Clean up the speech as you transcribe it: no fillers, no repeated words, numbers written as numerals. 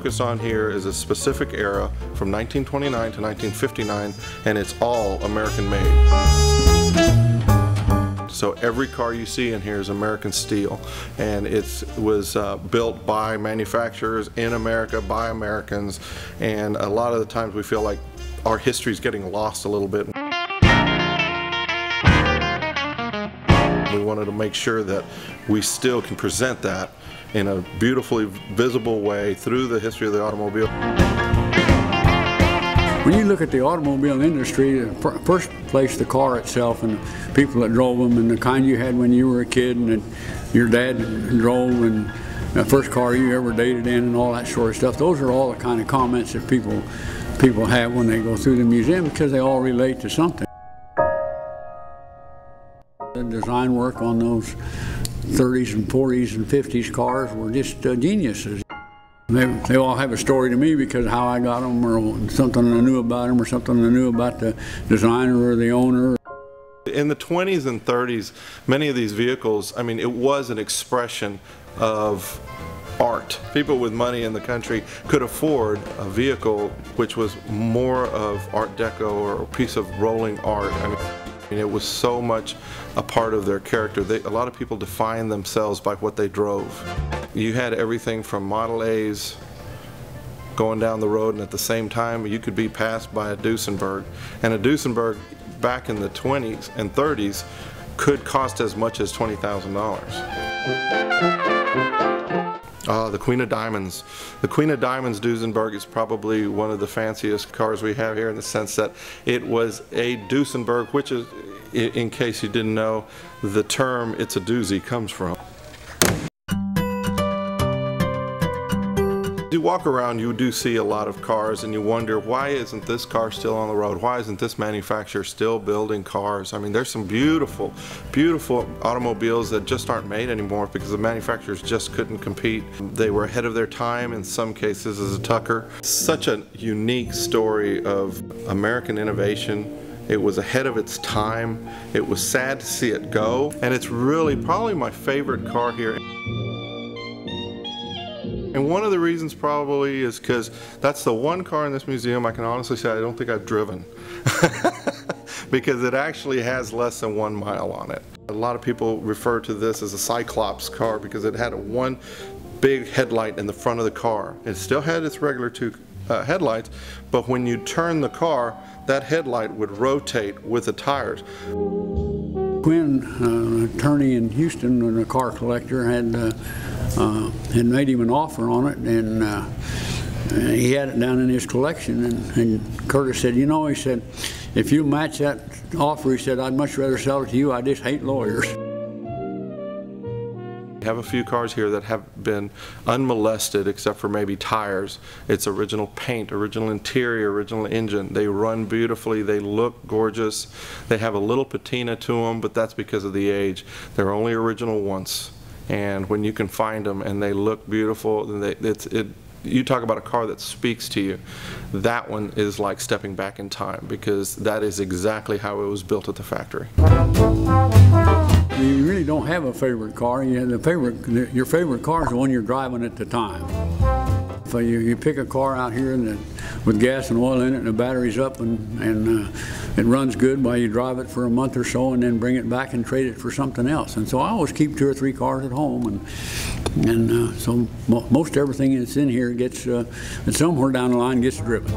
focus on here is a specific era from 1929 to 1959, and it's all American made. So every car you see in here is American steel, and it was built by manufacturers in America by Americans, and a lot of the times we feel like our history is getting lost a little bit. We wanted to make sure that we still can present that in a beautifully visible way through the history of the automobile. When you look at the automobile industry, first place the car itself and the people that drove them and the kind you had when you were a kid and that your dad drove and the first car you ever dated in and all that sort of stuff, those are all the kind of comments that people have when they go through the museum because they all relate to something. The design work on those 30s and 40s and 50s cars were just geniuses. They all have a story to me because of how I got them or something I knew about them or something I knew about the designer or the owner. In the 20s and 30s, many of these vehicles, I mean, it was an expression of art. People with money in the country could afford a vehicle which was more of Art Deco or a piece of rolling art. I mean, it was so much a part of their character. A lot of people defined themselves by what they drove. You had everything from Model A's going down the road, and at the same time you could be passed by a Duesenberg. And a Duesenberg back in the 20s and 30s could cost as much as $20,000. The Queen of Diamonds. The Queen of Diamonds Duesenberg is probably one of the fanciest cars we have here in the sense that it was a Duesenberg, which is, in case you didn't know, the term "it's a doozy" comes from. You walk around, you do see a lot of cars and you wonder, why isn't this car still on the road? Why isn't this manufacturer still building cars? I mean, there's some beautiful, beautiful automobiles that just aren't made anymore because the manufacturers just couldn't compete. They were ahead of their time in some cases as a Tucker. Such a unique story of American innovation. It was ahead of its time. It was sad to see it go, and it's really probably my favorite car here. And one of the reasons probably is because that's the one car in this museum I can honestly say I don't think I've driven. Because it actually has less than 1 mile on it. A lot of people refer to this as a Cyclops car because it had one big headlight in the front of the car. It still had its regular two headlights, but when you turn the car, that headlight would rotate with the tires. Quinn, an attorney in Houston and a car collector, had made him an offer on it, and he had it down in his collection, and Curtis said, you know, he said, if you match that offer, he said, I'd much rather sell it to you, I just hate lawyers. We have a few cars here that have been unmolested except for maybe tires. It's original paint, original interior, original engine. They run beautifully, they look gorgeous. They have a little patina to them, but that's because of the age. They're only original once. And when you can find them and they look beautiful, you talk about a car that speaks to you. That one is like stepping back in time because that is exactly how it was built at the factory. You really don't have a favorite car. Your favorite car is the one you're driving at the time. If you pick a car out here with gas and oil in it and the battery's up and it runs good while you drive it for a month or so and then bring it back and trade it for something else. And so I always keep 2 or 3 cars at home, and so most everything that's in here gets, somewhere down the line gets driven.